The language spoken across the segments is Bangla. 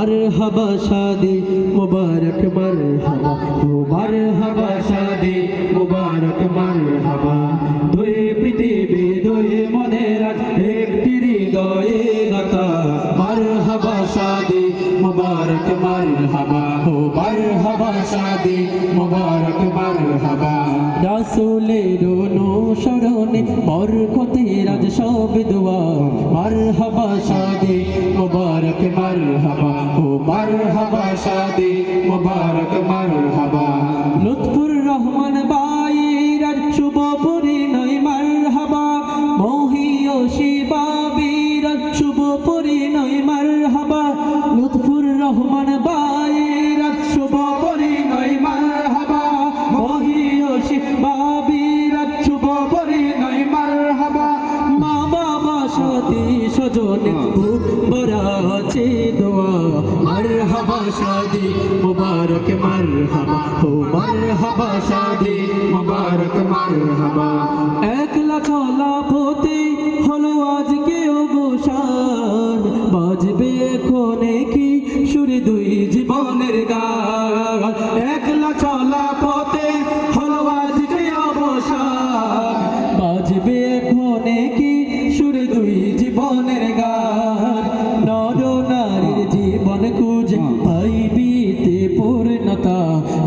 मरहबा शादी मुबारक मरहबा ओ मरहबा शादी मुबारक मरहबा दुई पृथिवी दुई मनेर एकटी हृदये गाथा मरहबा शादी मुबारक मरहबा ओ मरहबा शादी मुबारक मरहबा রাসূলের অনুসরণে বরকতের আজ সব দোয়া মারহাবা শাদি মুবারক মারহাবা ও মারহাবা শাদি মুবারক মারহাবা লুৎফুর রহমান ভাইয়ের আজ শুভ পরিণয় মারহাবা মহিয়সী বাবির আজ শুভ পরিণয় মারহাবা লুৎফুর রহমান ভাইয়ের আজ শুভ পরিণয় মারহাবা মহিয়সী বাবির আজ শুভ পরিণয় মারহাবা মা বাবা সাথী স্বজন বুক ভরা আছে দোয়া মারহাবা শাদি মুবারক মারহাবা ও মারহাবা শাদি মুবারক মারহাবা একলা চলা পথে হলো আজকে অবসান বাজবে কোনে কি সুরে দুই জীবনের গান একলা চলা পথে হলো আজকে অবসান বাজবে কোনে কি সুরে দুই জীবনের গান নর নারীর জীবন খুঁজে পাইবিতে পূর্ণতা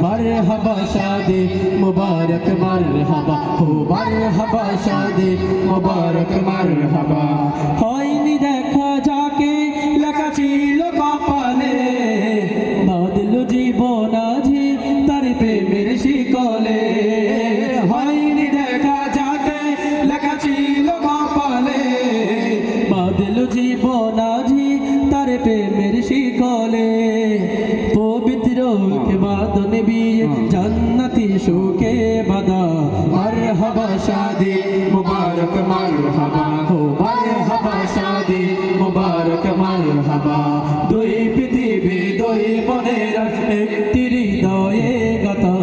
মারহাবা শাদি মুবারক মারহাবা ও মারহাবা শাদি মুবারক মারহাবা হয়নি দেখা যাকে লেখা ছিল কপালে বাদল জীবন আজি তার প্রেমের শিকলে হয়নি দেখা যাকে লেখা ছিল কপালে বাদল জীবন আজি তার প্রেমের শিকলে পবিত্র বাদন বিয়ে জান্নাতি সুখে বাদা মারহাবা শাদি মুবারক মারহাবা ও মারহাবা শাদি মুবারক মারহাবা দুই পৃথিবী দুই মনের একটি হৃদয়ে গাথা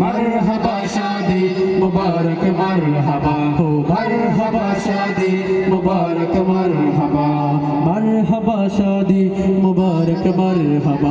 মারহাবা শাদি মুবারক মারহাবা ও মারহাবা শাদি মুবারক মারহাবা মারহাবা শাদি মুবারক মারহাবা